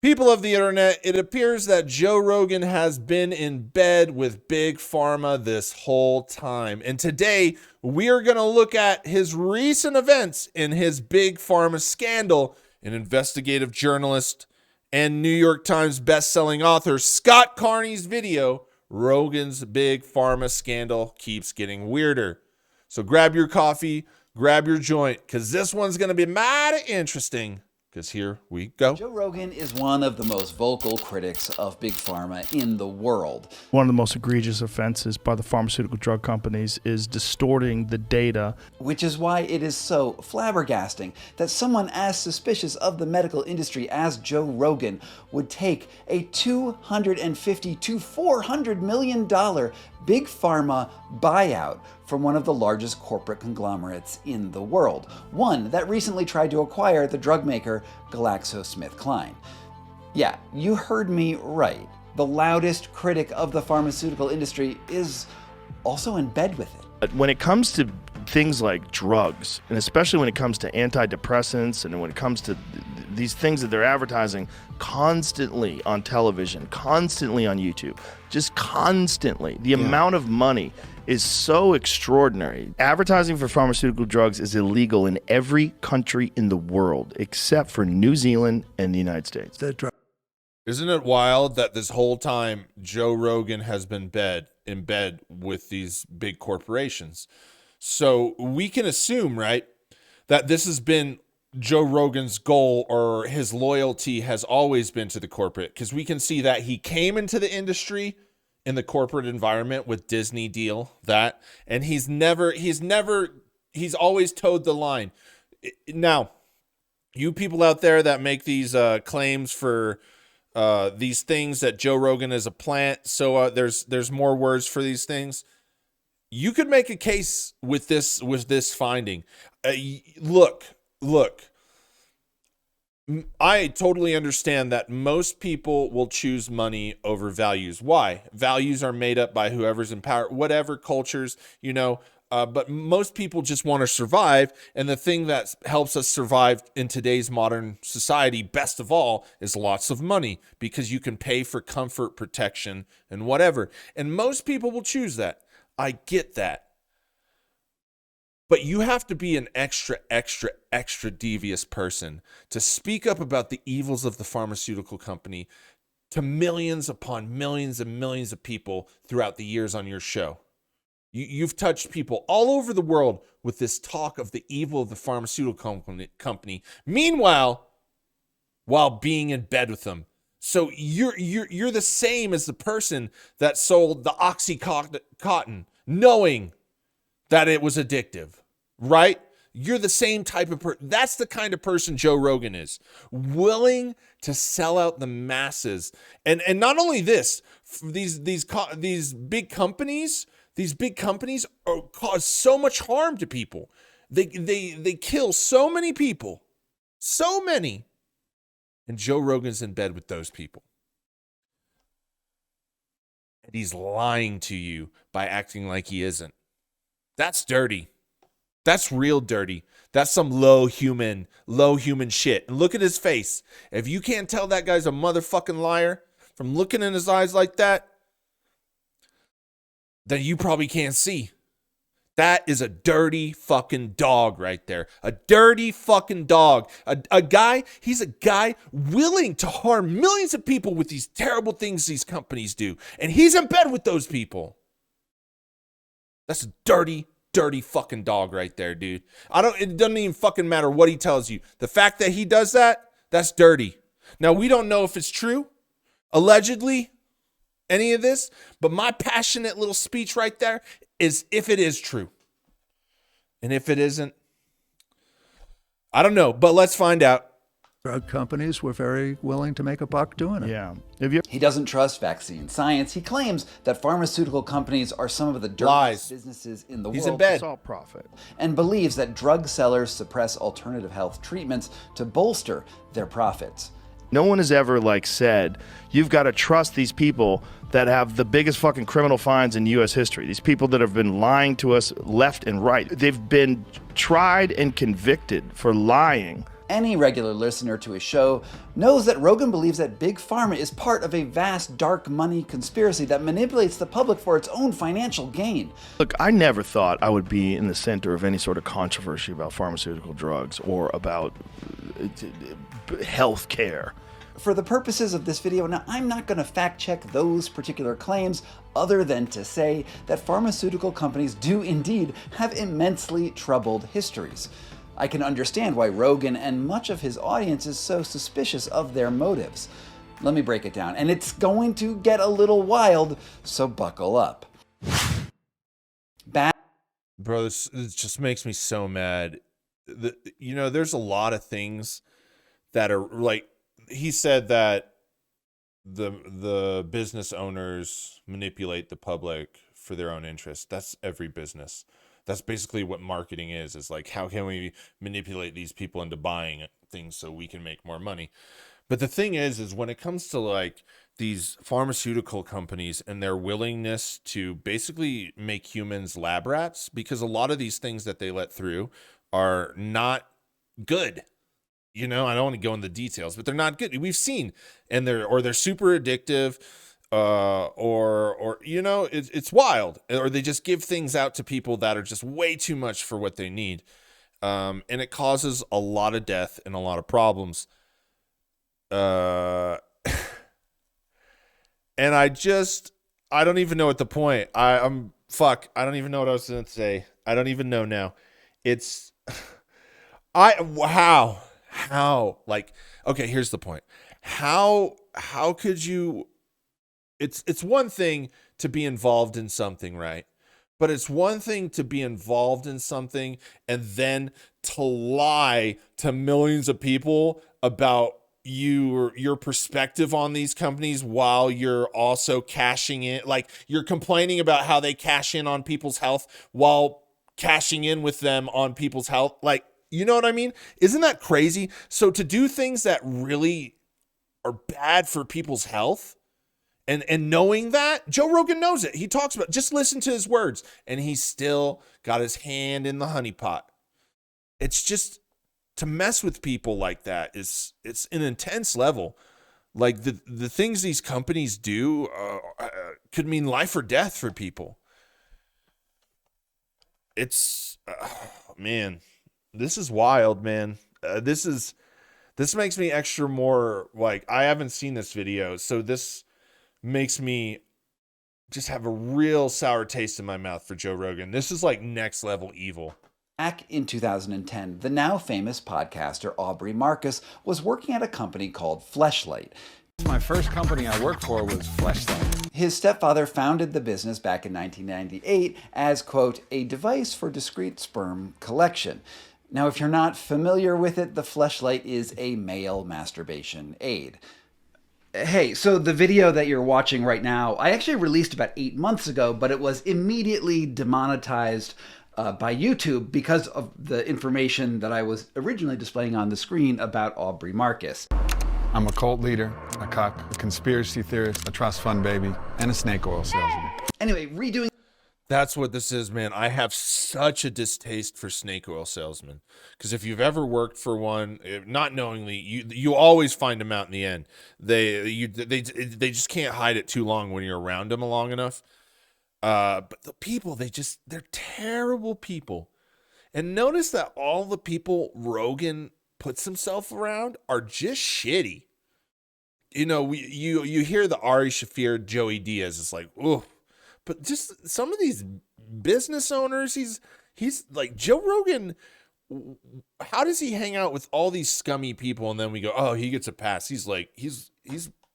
People of the internet, it appears that Joe Rogan has been in bed with Big Pharma this whole time. And today, we are going to look at his recent events in his Big Pharma scandal. An investigative journalist and New York Times bestselling author Scott Carney's video, Rogan's Big Pharma Scandal Keeps Getting Weirder. So grab your coffee, grab your joint, because this one's going to be mighty interesting. Because here we go. Joe Rogan is one of the most vocal critics of Big Pharma in the world. One of the most egregious offenses by the pharmaceutical drug companies is distorting the data. Which is why it is so flabbergasting that someone as suspicious of the medical industry as Joe Rogan would take a $250 to $400 million Big Pharma buyout from one of the largest corporate conglomerates in the world, one that recently tried to acquire the drug maker GlaxoSmithKline. Yeah, you heard me right. The loudest critic of the pharmaceutical industry is also in bed with it. But when it comes to things like drugs, and especially when it comes to antidepressants, and when it comes to these things that they're advertising constantly on television, constantly on YouTube, just constantly, the amount of money is so extraordinary. Advertising for pharmaceutical drugs is illegal in every country in the world except for New Zealand and the United States. Isn't it wild that this whole time Joe Rogan has been in bed with these big corporations? So we can assume, right, that this has been Joe Rogan's goal, or his loyalty has always been to the corporate, because we can see that he came into the industry in the corporate environment with Disney deal, and he's always towed the line. Now, you people out there that make these claims for these things that Joe Rogan is a plant, so there's more words for these things. You could make a case with this finding. Look, I totally understand that most people will choose money over values. Why? Values are made up by whoever's in power, whatever cultures, but most people just want to survive. And the thing that helps us survive in today's modern society, best of all, is lots of money, because you can pay for comfort, protection, and whatever. And most people will choose that. I get that. But you have to be an extra devious person to speak up about the evils of the pharmaceutical company to millions upon millions and millions of people throughout the years on your show. You've touched people all over the world with this talk of the evil of the pharmaceutical company. Meanwhile, while being in bed with them. So you're the same as the person that sold the Oxycontin, knowing that it was addictive, right? You're the same type of person. That's the kind of person Joe Rogan is, willing to sell out the masses. And not only this, these big companies cause so much harm to people. They kill so many people, so many. And Joe Rogan's in bed with those people. And he's lying to you by acting like he isn't. That's dirty. That's real dirty. That's some low human shit. And look at his face. If you can't tell that guy's a motherfucking liar from looking in his eyes like that, then you probably can't see. That is a dirty fucking dog right there. A dirty fucking dog. He's a guy willing to harm millions of people with these terrible things these companies do. And he's in bed with those people. That's a dirty fucking dog right there, dude. It doesn't even fucking matter what he tells you. The fact that he does that, that's dirty. Now, we don't know if it's true, allegedly, any of this, but my passionate little speech right there is if it is true. And if it isn't, I don't know, but let's find out. Drug companies were very willing to make a buck doing it. Yeah. He doesn't trust vaccine science. He claims that pharmaceutical companies are some of the dirtiest businesses in the world. He's in bed. It's all profit. And believes that drug sellers suppress alternative health treatments to bolster their profits. No one has ever said, you've got to trust these people that have the biggest fucking criminal fines in U.S. history. These people that have been lying to us left and right. They've been tried and convicted for lying Any regular listener to his show knows that Rogan believes that Big Pharma is part of a vast dark money conspiracy that manipulates the public for its own financial gain. Look, I never thought I would be in the center of any sort of controversy about pharmaceutical drugs or about health care. For the purposes of this video, now I'm not going to fact check those particular claims other than to say that pharmaceutical companies do indeed have immensely troubled histories. I can understand why Rogan and much of his audience is so suspicious of their motives. Let me break it down, and it's going to get a little wild, so buckle up. Bro, this just makes me so mad. You know, there's a lot of things that are like, he said that the business owners manipulate the public for their own interest. That's every business. That's basically what marketing is like, how can we manipulate these people into buying things so we can make more money? But the thing is when it comes to like these pharmaceutical companies and their willingness to basically make humans lab rats, because a lot of these things that they let through are not good. You know, I don't want to go into the details, but they're not good. We've seen, and they're super addictive. Or you know, it's wild, or they just give things out to people that are just way too much for what they need, and it causes a lot of death and a lot of problems. And I don't even know at the point. I don't even know what I was going to say. I don't even know now. It's how like, okay, here's the point. How could you? It's one thing to be involved in something, right? But it's one thing to be involved in something and then to lie to millions of people about your perspective on these companies while you're also cashing in. Like, you're complaining about how they cash in on people's health while cashing in with them on people's health. Like, you know what I mean? Isn't that crazy? So to do things that really are bad for people's health, and knowing that, Joe Rogan knows it. He talks about, just listen to his words, and he's still got his hand in the honeypot. It's just, to mess with people like that it's an intense level. Like the things these companies do could mean life or death for people. It's man, this is wild, man. This makes me extra more like, I haven't seen this video, so this makes me just have a real sour taste in my mouth for Joe Rogan. This is like next level evil. Back in 2010, the now famous podcaster Aubrey Marcus was working at a company called Fleshlight. My first company I worked for was Fleshlight. His stepfather founded the business back in 1998 as, quote, a device for discreet sperm collection. Now, if you're not familiar with it, the Fleshlight is a male masturbation aid. Hey, so the video that you're watching right now, I actually released about 8 months ago, but it was immediately demonetized by YouTube because of the information that I was originally displaying on the screen about Aubrey Marcus. I'm a cult leader, a cuck, a conspiracy theorist, a trust fund baby, and a snake oil salesman. Anyway, redoing... That's what this is, man. I have such a distaste for snake oil salesmen, because if you've ever worked for one, not knowingly, you always find them out in the end. They just can't hide it too long when you're around them long enough. But the people, they're terrible people. And notice that all the people Rogan puts himself around are just shitty. You know, you hear the Ari Shaffir, Joey Diaz, it's like, ooh. But just some of these business owners, he's like, Joe Rogan, how does he hang out with all these scummy people and then we go, oh, he gets a pass? He's like, he's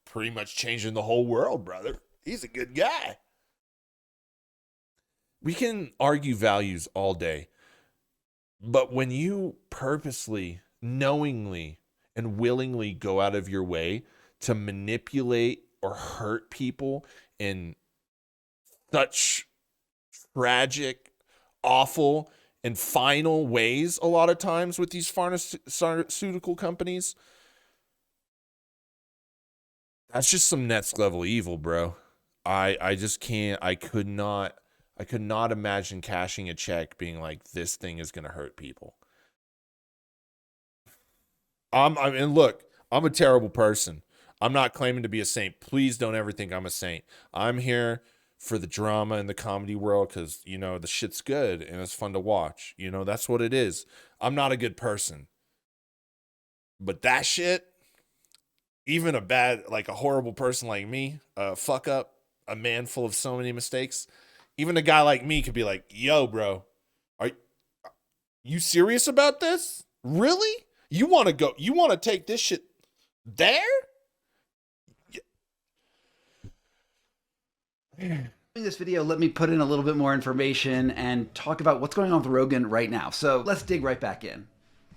pretty much changing the whole world, brother. He's a good guy. We can argue values all day, but when you purposely, knowingly, and willingly go out of your way to manipulate or hurt people in such tragic, awful, and final ways a lot of times with these pharmaceutical companies, that's just some next level evil, bro. I just can't, I could not imagine cashing a check being like, this thing is going to hurt people. I mean, look, I'm a terrible person. I'm not claiming to be a saint. Please don't ever think I'm a saint. I'm here for the drama in the comedy world because, you know, the shit's good and it's fun to watch. You know, that's what it is. I'm not a good person. But that shit, even a horrible person like me, a fuck up, a man full of so many mistakes, even a guy like me could be like, yo, bro, are you serious about this? Really? You want to take this shit there? In this video, let me put in a little bit more information and talk about what's going on with Rogan right now. So let's dig right back in.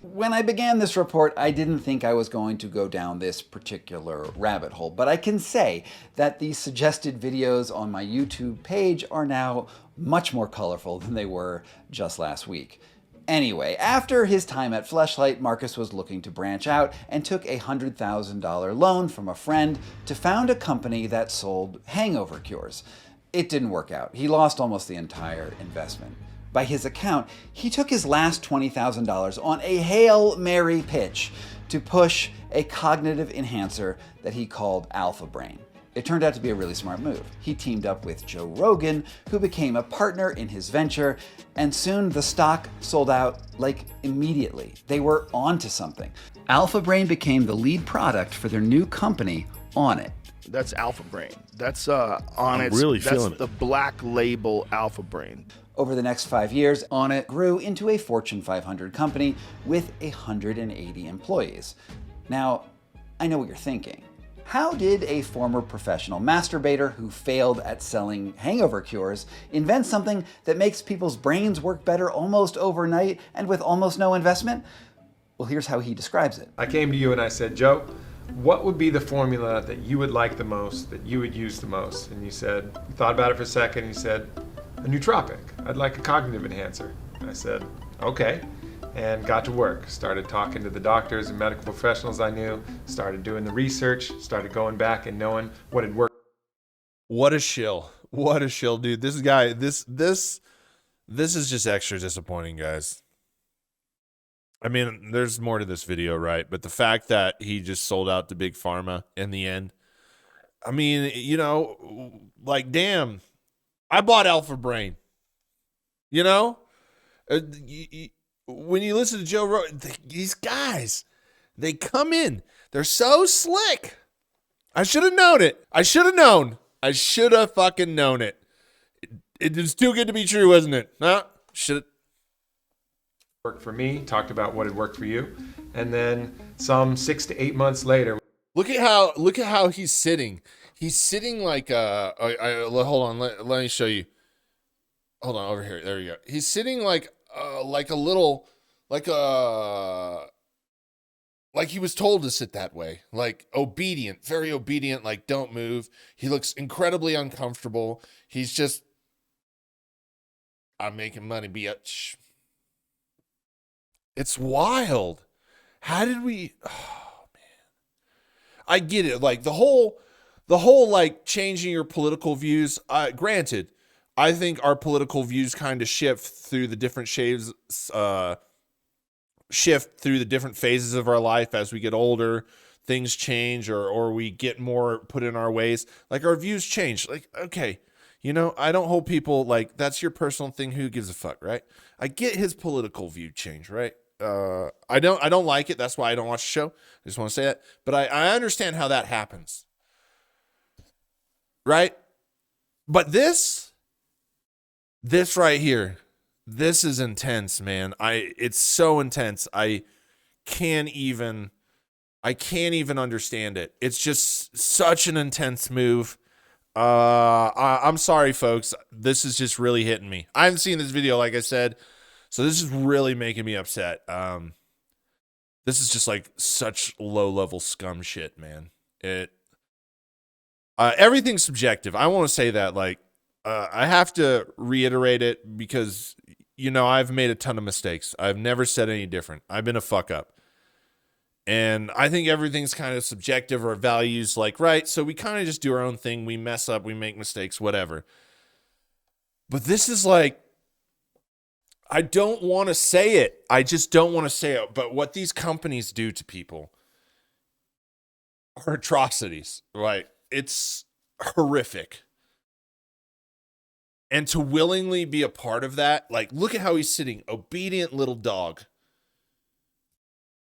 When I began this report, I didn't think I was going to go down this particular rabbit hole, but I can say that the suggested videos on my YouTube page are now much more colorful than they were just last week. Anyway, after his time at Fleshlight, Marcus was looking to branch out and took a $100,000 loan from a friend to found a company that sold hangover cures. It didn't work out. He lost almost the entire investment. By his account, he took his last $20,000 on a Hail Mary pitch to push a cognitive enhancer that he called Alpha Brain. It turned out to be a really smart move. He teamed up with Joe Rogan, who became a partner in his venture, and soon the stock sold out like immediately. They were onto something. Alpha Brain became the lead product for their new company, Onnit. That's Alpha Brain. That's Onnit. I'm really feeling the black label Alpha Brain. Over the next 5 years, Onnit grew into a Fortune 500 company with 180 employees. Now, I know what you're thinking. How did a former professional masturbator who failed at selling hangover cures invent something that makes people's brains work better almost overnight and with almost no investment? Well, here's how he describes it. I came to you and I said, Joe, what would be the formula that you would like the most, that you would use the most? And you said, you thought about it for a second, and you said, a nootropic. I'd like a cognitive enhancer. And I said, okay. And got to work. Started talking to the doctors and medical professionals I knew, started doing the research, started going back and knowing what had worked. What a shill. What a shill, dude. This guy, this is just extra disappointing, guys. I mean, there's more to this video, right? But the fact that he just sold out to Big Pharma in the end, I mean, you know, like, damn, I bought Alpha Brain. You know? When you listen to Joe Rogan, these guys, they come in. They're so slick. I should have known it. I should have known. I should have fucking known it. It was too good to be true, wasn't it? Huh? Should Worked for me, talked about what had worked for you. And then some 6 to 8 months later. Look at how he's sitting. He's sitting like hold on, let me show you. Hold on, over here. There you go. He's sitting like he was told to sit that way, like obedient, very obedient, like don't move. He looks incredibly uncomfortable. He's just, I'm making money, bitch. It's wild. How did we, oh man. I get it. Like the whole like changing your political views, granted, I think our political views kind of shift through the different phases of our life as we get older. Things change, or we get more put in our ways. Like our views change. Like, okay, you know, I don't hold people like that's your personal thing. Who gives a fuck, right? I get his political view change, right? I don't like it. That's why I don't watch the show. I just want to say that. But I understand how that happens, right? But this right here, this is intense, man. It's so intense. I can't even understand it. It's just such an intense move. I'm sorry, folks. This is just really hitting me. I haven't seen this video, like I said, so this is really making me upset. This is just like such low-level scum shit, man. Everything's subjective. I want to say that, like, I have to reiterate it because, you know, I've made a ton of mistakes. I've never said any different. I've been a fuck up. And I think everything's kind of subjective, or values, like, right? So we kind of just do our own thing. We mess up, we make mistakes, whatever. But this is like, I don't want to say it. I just don't want to say it. But what these companies do to people are atrocities, right? It's horrific. And to willingly be a part of that, like, look at how he's sitting, obedient little dog.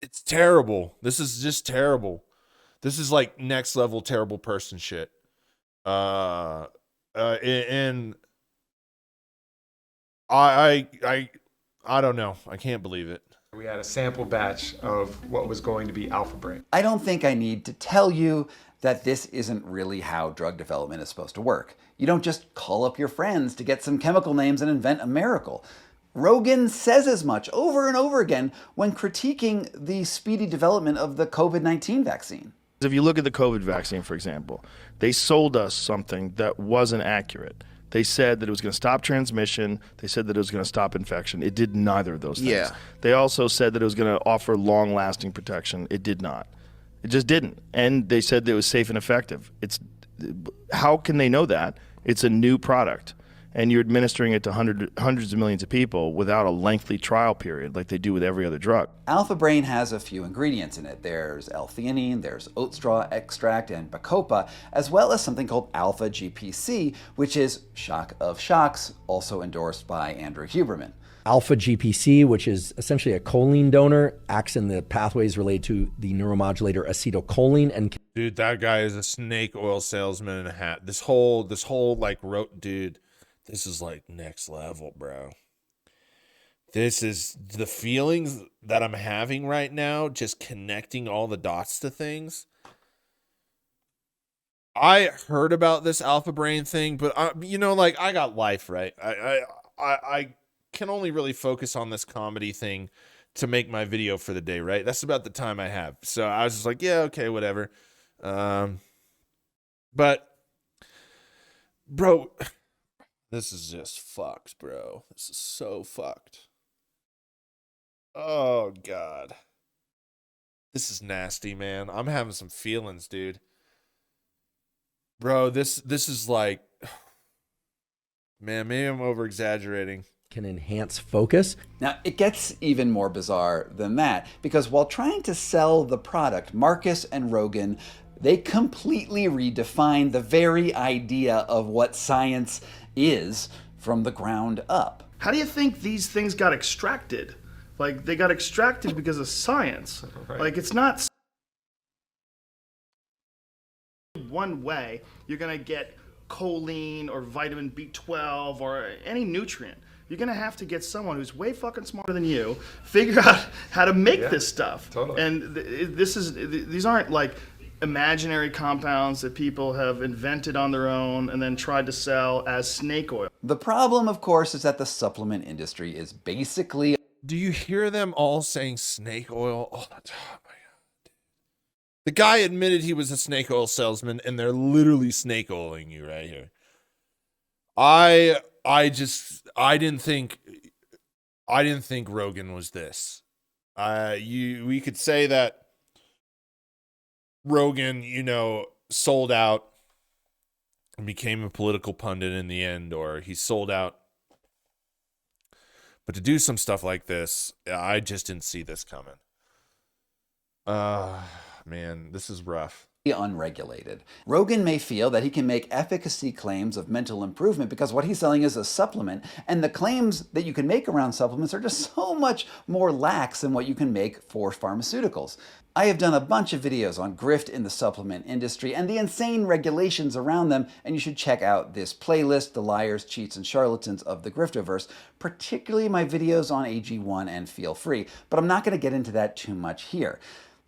It's terrible. This is just terrible. This is like next level terrible person shit. And I don't know. I can't believe it. We had a sample batch of what was going to be Alpha Brain. I don't think I need to tell you that this isn't really how drug development is supposed to work. You don't just call up your friends to get some chemical names and invent a miracle. Rogan says as much over and over again when critiquing the speedy development of the COVID-19 vaccine. If you look at the COVID vaccine, for example, they sold us something that wasn't accurate. They said that it was going to stop transmission. They said that it was going to stop infection. It did neither of those things. Yeah. They also said that it was going to offer long-lasting protection. It did not. It just didn't. And they said that it was safe and effective. How can they know that? It's a new product, and you're administering it to hundreds of millions of people without a lengthy trial period like they do with every other drug. Alpha Brain has a few ingredients in it. There's L-theanine, there's oat straw extract, and bacopa, as well as something called alpha GPC, which is, shock of shocks, also endorsed by Andrew Huberman. Alpha GPC, which is essentially a choline donor, acts in the pathways related to the neuromodulator acetylcholine and Dude, that guy is a snake oil salesman in a hat. This whole like dude, this is like next level, bro. This is the feelings that I'm having right now, just connecting all the dots to things. I heard about this Alpha Brain thing, but I got life, right? I can only really focus on this comedy thing to make my video for the day, right? That's about the time I have. So I was just like, yeah, okay, whatever. But bro, this is just fucked, bro. This is so fucked. Oh God. This is nasty, man. I'm having some feelings, dude. Bro, this is like, man, maybe I'm over exaggerating. can enhance focus. Now, it gets even more bizarre than that, because while trying to sell the product, Marcus and Rogan, they completely redefined the very idea of what science is from the ground up. How do you think these things got extracted? Like, they got extracted because of science. Right. Like, it's not one way you're going to get choline or vitamin B12 or any nutrient. You're going to have to get someone who's way fucking smarter than you, figure out how to make this stuff. Totally. And these aren't like imaginary compounds that people have invented on their own and then tried to sell as snake oil. The problem, of course, is that the supplement industry is basically... Do you hear them all saying snake oil? Oh my God. The guy admitted he was a snake oil salesman, and they're literally snake oiling you right here. I didn't think Rogan was this. We could say that Rogan, sold out and became a political pundit in the end, or he sold out. But to do some stuff like this, I just didn't see this coming. Man, this is rough. Unregulated. Rogan may feel that he can make efficacy claims of mental improvement because what he's selling is a supplement, and the claims that you can make around supplements are just so much more lax than what you can make for pharmaceuticals. I have done a bunch of videos on grift in the supplement industry and the insane regulations around them, and you should check out this playlist, The Liars, Cheats, and Charlatans of the Griftoverse, particularly my videos on AG1 and Feel Free, but I'm not going to get into that too much here.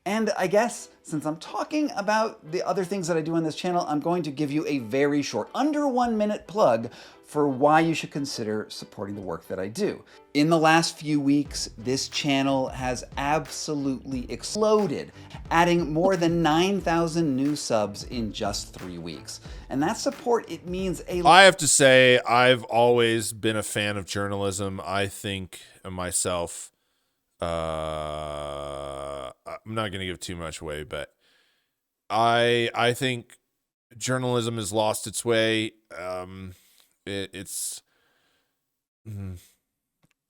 And I guess, since I'm talking about the other things that I do on this channel, I'm going to give you a very short, under 1 minute plug for why you should consider supporting the work that I do. In the last few weeks, this channel has absolutely exploded, adding more than 9,000 new subs in just 3 weeks. And that support, it means a lot. I have to say, I've always been a fan of journalism. I think myself, I'm not going to give too much away, but I think journalism has lost its way.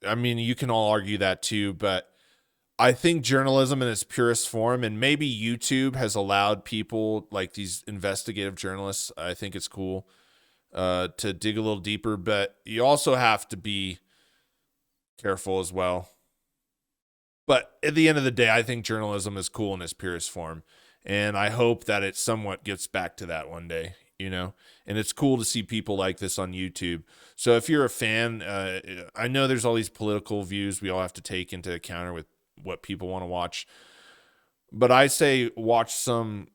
I mean, you can all argue that too, but I think journalism in its purest form, and maybe YouTube has allowed people like these investigative journalists, I think it's cool to dig a little deeper, but you also have to be careful as well. But at the end of the day, I think journalism is cool in its purest form, and I hope that it somewhat gets back to that one day, you know? And it's cool to see people like this on YouTube. So if you're a fan, I know there's all these political views we all have to take into account with what people want to watch, but I say watch some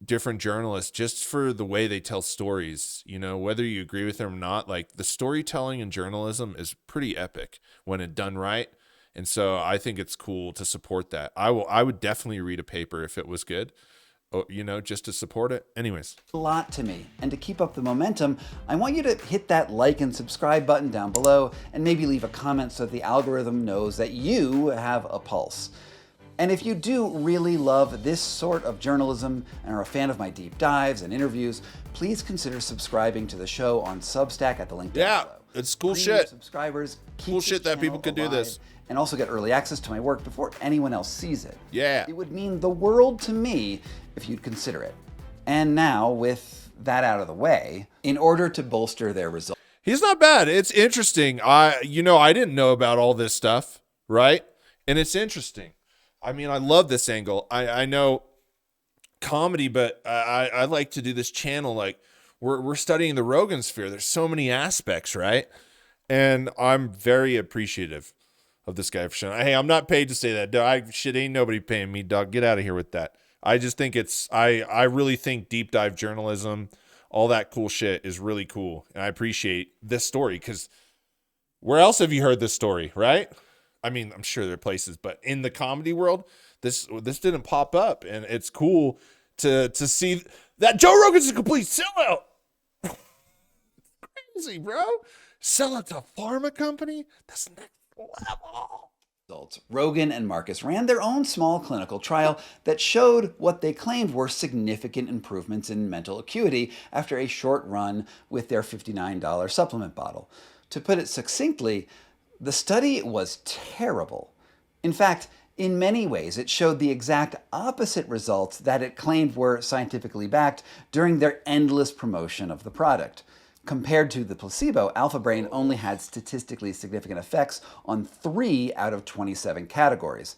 different journalists just for the way they tell stories, you know, whether you agree with them or not. Like, the storytelling in journalism is pretty epic when it's done right. And so I think it's cool to support that. I would definitely read a paper if it was good, you know, just to support it. Anyways. A lot to me. And to keep up the momentum, I want you to hit that like and subscribe button down below and maybe leave a comment so that the algorithm knows that you have a pulse. And if you do really love this sort of journalism and are a fan of my deep dives and interviews, please consider subscribing to the show on Substack at the link down below. It's cool Premium shit. Subscribers keep Cool shit this that people channel could do alive this. and also get early access to my work before anyone else sees it. Yeah. It would mean the world to me if you'd consider it. And now, with that out of the way, in order to bolster their results. He's not bad. It's interesting. I didn't know about all this stuff, right? And it's interesting. I mean, I love this angle. I know comedy, but I like to do this channel. Like, we're studying the Rogan sphere. There's so many aspects, right? And I'm very appreciative of this guy for showing. Hey, I'm not paid to say that. Ain't nobody paying me, dog. Get out of here with that. I just think I really think deep dive journalism, all that cool shit is really cool. And I appreciate this story, because where else have you heard this story, right? I mean, I'm sure there are places, but in the comedy world, this didn't pop up, and it's cool to see that Joe Rogan's a complete sellout. Crazy, bro. Sell it to a pharma company? That's next level. Rogan and Marcus ran their own small clinical trial that showed what they claimed were significant improvements in mental acuity after a short run with their $59 supplement bottle. To put it succinctly, the study was terrible. In fact, in many ways, it showed the exact opposite results that it claimed were scientifically backed during their endless promotion of the product. Compared to the placebo, Alpha Brain only had statistically significant effects on 3 out of 27 categories.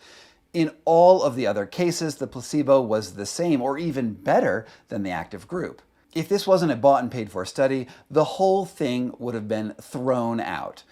In all of the other cases, the placebo was the same or even better than the active group. If this wasn't a bought and paid for study, the whole thing would have been thrown out.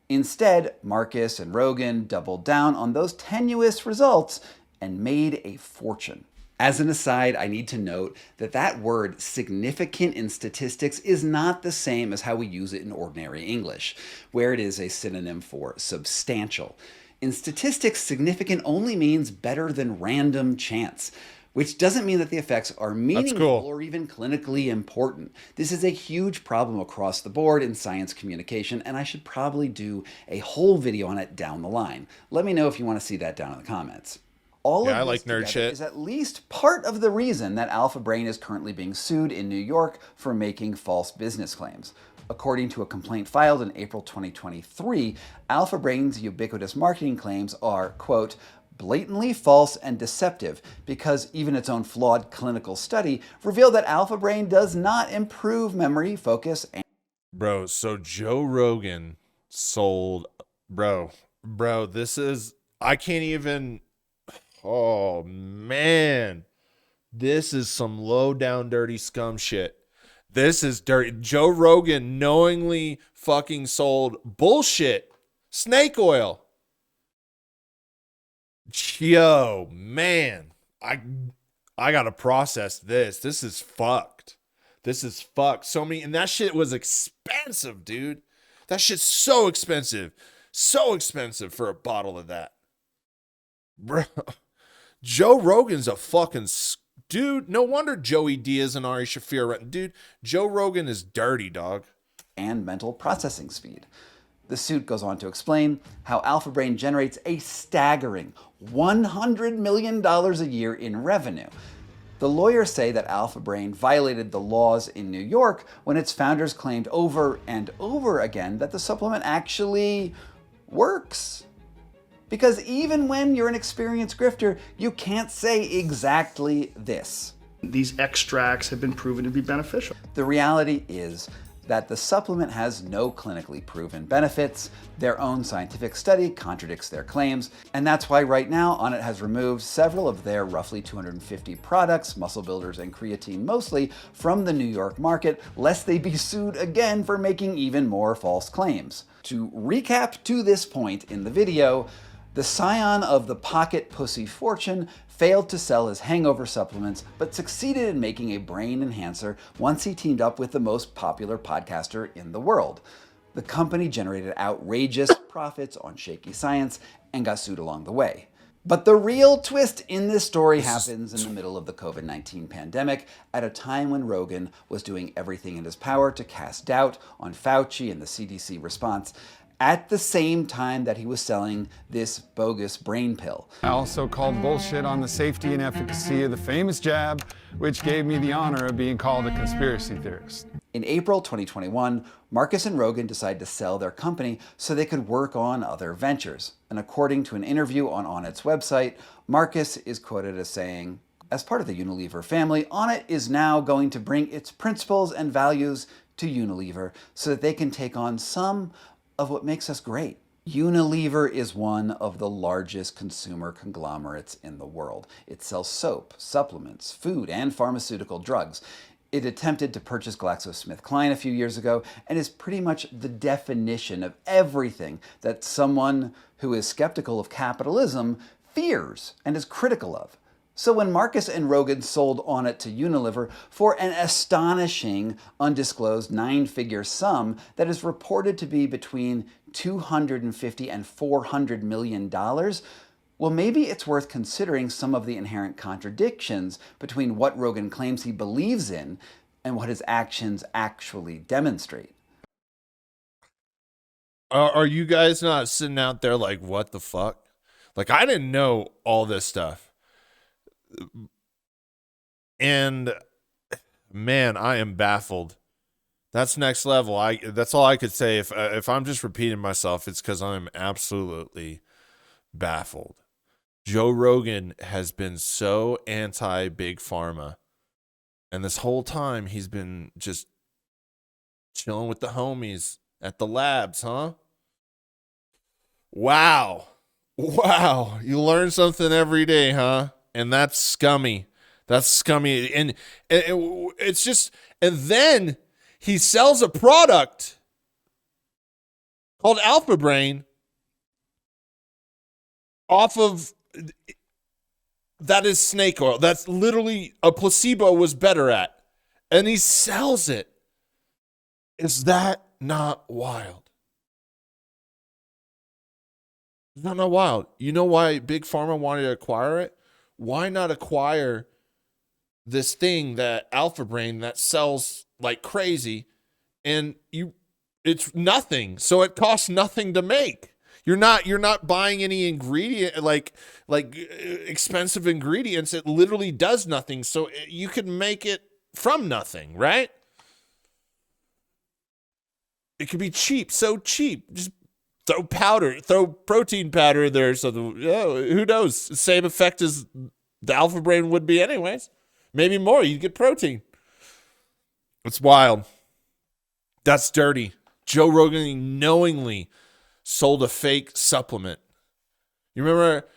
Instead, Marcus and Rogan doubled down on those tenuous results and made a fortune. As an aside, I need to note that that word significant in statistics is not the same as how we use it in ordinary English, where it is a synonym for substantial. In statistics, significant only means better than random chance, which doesn't mean that the effects are meaningful or even clinically important. This is a huge problem across the board in science communication, and I should probably do a whole video on it down the line. Let me know if you want to see that down in the comments. All of this together is at least part of the reason that Alpha Brain is currently being sued in New York for making false business claims. According to a complaint filed in April 2023, Alpha Brain's ubiquitous marketing claims are, quote, blatantly false and deceptive because even its own flawed clinical study revealed that Alpha Brain does not improve memory, focus, and... Bro, so Joe Rogan sold... Bro, this is... I can't even... Oh, man. This is some low down dirty scum shit. This is dirty. Joe Rogan knowingly fucking sold bullshit. Snake oil. Yo, man. I gotta process this. This is fucked. This is fucked. So many, and that shit was expensive, dude. That shit's so expensive. So expensive for a bottle of that. Bro. Joe Rogan's a fucking dude. No wonder Joey Diaz and Ari Shaffir. Dude, Joe Rogan is dirty, dog. And mental processing speed. The suit goes on to explain how Alpha Brain generates a staggering $100 million a year in revenue. The lawyers say that Alpha Brain violated the laws in New York when its founders claimed over and over again that the supplement actually works. Because even when you're an experienced grifter, you can't say exactly this. These extracts have been proven to be beneficial. The reality is that the supplement has no clinically proven benefits. Their own scientific study contradicts their claims, and that's why right now Onnit has removed several of their roughly 250 products, muscle builders and creatine mostly, from the New York market, lest they be sued again for making even more false claims. To recap to this point in the video, the scion of the pocket pussy fortune failed to sell his hangover supplements, but succeeded in making a brain enhancer once he teamed up with the most popular podcaster in the world. The company generated outrageous profits on shaky science and got sued along the way. But the real twist in this story happens in the middle of the COVID-19 pandemic, at a time when Rogan was doing everything in his power to cast doubt on Fauci and the CDC response, at the same time that he was selling this bogus brain pill. I also called bullshit on the safety and efficacy of the famous jab, which gave me the honor of being called a conspiracy theorist. In April 2021, Marcus and Rogan decided to sell their company so they could work on other ventures. And according to an interview on Onnit's website, Marcus is quoted as saying, "As part of the Unilever family, Onnit is now going to bring its principles and values to Unilever so that they can take on some of what makes us great." Unilever is one of the largest consumer conglomerates in the world. It sells soap, supplements, food, and pharmaceutical drugs. It attempted to purchase GlaxoSmithKline a few years ago and is pretty much the definition of everything that someone who is skeptical of capitalism fears and is critical of. So when Marcus and Rogan sold Onnit to Unilever for an astonishing, undisclosed 9-figure sum that is reported to be between $250 and $400 million, well, maybe it's worth considering some of the inherent contradictions between what Rogan claims he believes in and what his actions actually demonstrate. Are you guys not sitting out there like, what the fuck? Like, I didn't know all this stuff. And man, I am baffled. That's next level. That's all I could say. If I'm just repeating myself, it's because I'm absolutely baffled. Joe Rogan has been so anti Big Pharma, and this whole time he's been just chilling with the homies at the labs, huh? Wow. You learn something every day, huh? And that's scummy. That's scummy. And it's just, and then he sells a product called Alpha Brain off of, that is snake oil. That's literally a placebo was better at. And he sells it. Is that not wild? Is that not wild? You know why Big Pharma wanted to acquire it? Why not acquire this thing that Alpha Brain that sells like crazy, and it's nothing, so it costs nothing to make. You're not buying any ingredient like expensive ingredients. It literally does nothing, so you can make it from nothing, right? It could be cheap, so cheap. Just throw protein powder in there. So who knows? Same effect as the Alpha Brain would be anyways. Maybe more. You'd get protein. It's wild. That's dirty. Joe Rogan knowingly sold a fake supplement. You remember?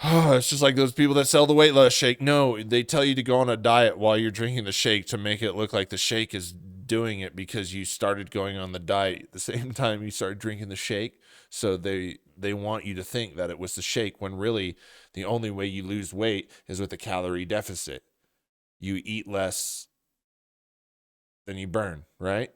Oh, it's just like those people that sell the weight loss shake. No, they tell you to go on a diet while you're drinking the shake to make it look like the shake is doing it because you started going on the diet at the same time you started drinking the shake. So they want you to think that it was the shake, when really the only way you lose weight is with a calorie deficit. You eat less than you burn, right?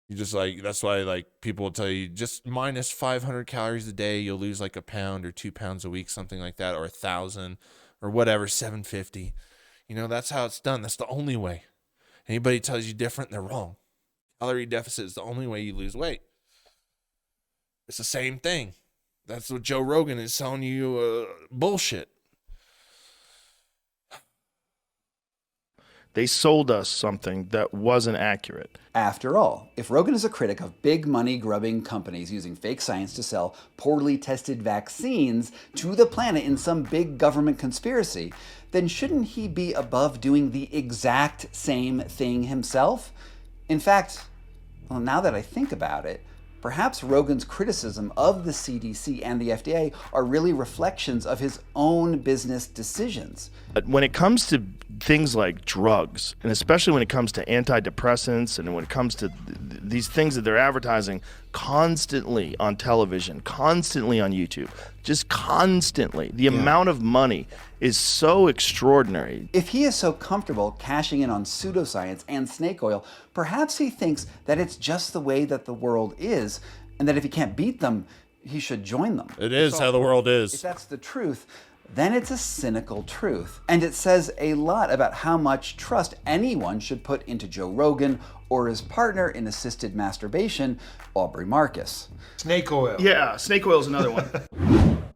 You just like, that's why like people will tell you just minus 500 calories a day, you'll lose like a pound or 2 pounds a week, something like that, or 1,000 or whatever, 750. You know, that's how it's done. That's the only way. Anybody tells you different, they're wrong. Calorie deficit is the only way you lose weight. It's the same thing. That's what Joe Rogan is telling you, bullshit. They sold us something that wasn't accurate. After all, if Rogan is a critic of big money grubbing companies using fake science to sell poorly tested vaccines to the planet in some big government conspiracy, then shouldn't he be above doing the exact same thing himself? In fact, well, now that I think about it, perhaps Rogan's criticism of the CDC and the FDA are really reflections of his own business decisions. But when it comes to things like drugs, and especially when it comes to antidepressants, and when it comes to these things that they're advertising constantly on television, constantly on YouTube, just constantly, the amount of money is so extraordinary. If he is so comfortable cashing in on pseudoscience and snake oil, perhaps he thinks that it's just the way that the world is, and that if he can't beat them, he should join them. It is how the world If is. that's the truth, then it's a cynical truth. And it says a lot about how much trust anyone should put into Joe Rogan or his partner in assisted masturbation, Aubrey Marcus. Snake oil. Yeah, snake oil is another one.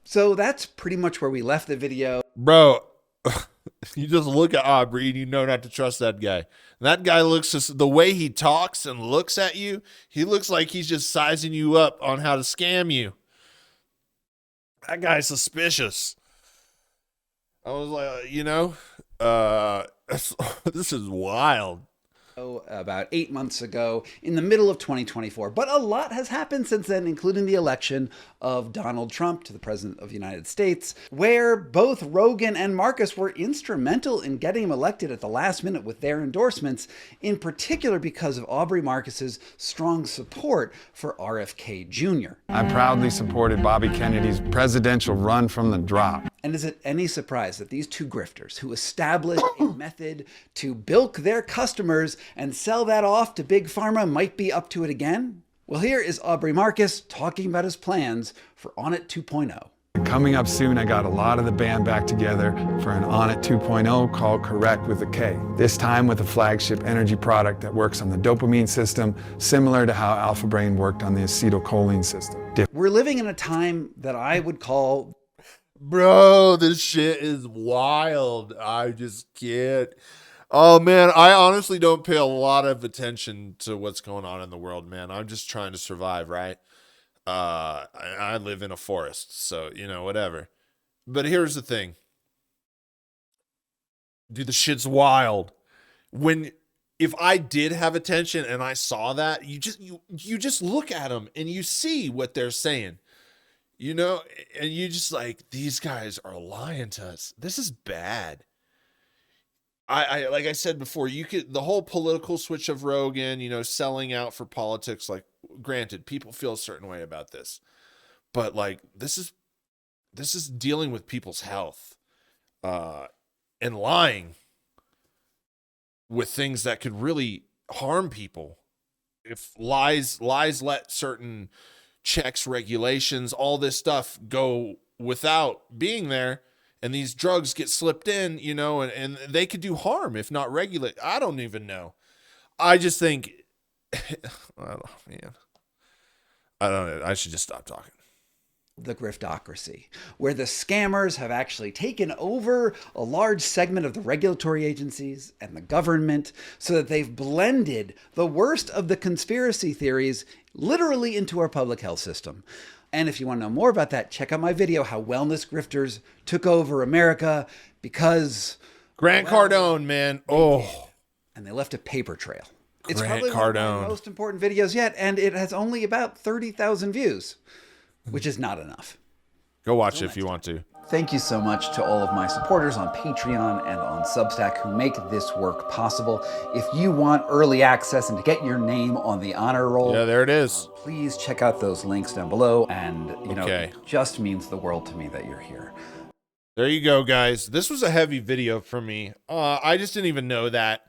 So that's pretty much where we left the video. Bro, you just look at Aubrey and you know not to trust that guy. That guy looks just, the way he talks and looks at you, he looks like he's just sizing you up on how to scam you. That guy's suspicious. I was like, this is wild. About 8 months ago in the middle of 2024. But a lot has happened since then, including the election of Donald Trump to the President of the United States, where both Rogan and Marcus were instrumental in getting him elected at the last minute with their endorsements, in particular because of Aubrey Marcus's strong support for RFK Jr. I proudly supported Bobby Kennedy's presidential run from the drop. And is it any surprise that these two grifters who established a method to bilk their customers and sell that off to Big Pharma might be up to it again? Well, here is Aubrey Marcus talking about his plans for Onnit 2.0. Coming up soon, I got a lot of the band back together for an Onnit 2.0 called Correct with a K. This time with a flagship energy product that works on the dopamine system, similar to how Alpha Brain worked on the acetylcholine system. We're living in a time that I would call... Bro, this shit is wild. I just can't. Oh, man, I honestly don't pay a lot of attention to what's going on in the world, man. I'm just trying to survive, right? I live in a forest, so, whatever. But here's the thing. Dude, the shit's wild. If I did have attention and I saw that, you just look at them and you see what they're saying. And you just like, these guys are lying to us. This is bad. I like I said before, the whole political switch of Rogan, selling out for politics, like, granted, people feel a certain way about this, but like, this is dealing with people's health, and lying with things that could really harm people. If lies let certain checks, regulations, all this stuff go without being there, and these drugs get slipped in, and they could do harm if not regulate. I don't even know. I just think, oh, man, I don't know. I should just stop talking. The griftocracy, where the scammers have actually taken over a large segment of the regulatory agencies and the government, so that they've blended the worst of the conspiracy theories literally into our public health system. And if you want to know more about that, check out my video, How Wellness Grifters Took Over America, because... Grant Cardone, man. Oh. And they left a paper trail. It's Grant probably one of Cardone. my most important videos yet, and it has only about 30,000 views, which is not enough. Go watch it if you want to. Thank you so much to all of my supporters on Patreon and on Substack who make this work possible. If you want early access and to get your name on the honor roll, Yeah, there it is. please check out those links down below. And, Okay. it just means the world to me that you're here. There you go, guys. This was a heavy video for me. I just didn't even know that.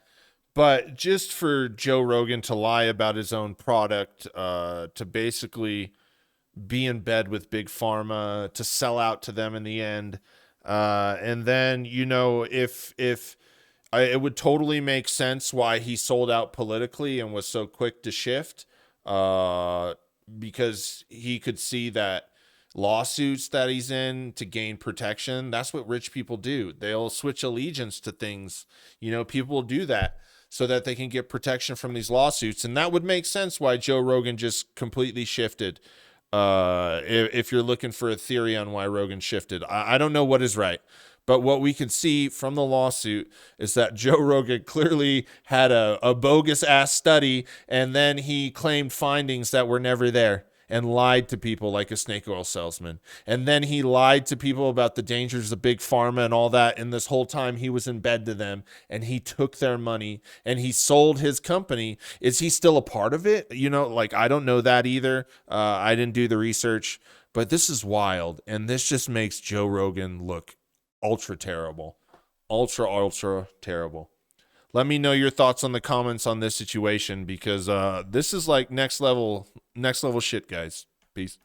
But just for Joe Rogan to lie about his own product, to basically be in bed with Big Pharma, to sell out to them in the end. And then, if it would totally make sense why he sold out politically and was so quick to shift, because he could see that, lawsuits that he's in to gain protection. That's what rich people do. They'll switch allegiance to things. You know, people will do that so that they can get protection from these lawsuits. And that would make sense why Joe Rogan just completely shifted. If you're looking for a theory on why Rogan shifted, I don't know what is right. But what we can see from the lawsuit is that Joe Rogan clearly had a bogus ass study, and then he claimed findings that were never there and lied to people like a snake oil salesman. And then he lied to people about the dangers of Big Pharma and all that. And this whole time he was in bed to them, and he took their money and he sold his company. Is he still a part of it? You know, like, I don't know that either. I didn't do the research, but this is wild. And this just makes Joe Rogan look ultra terrible. Ultra terrible. Let me know your thoughts on the comments on this situation, because this is like next level shit, guys. Peace.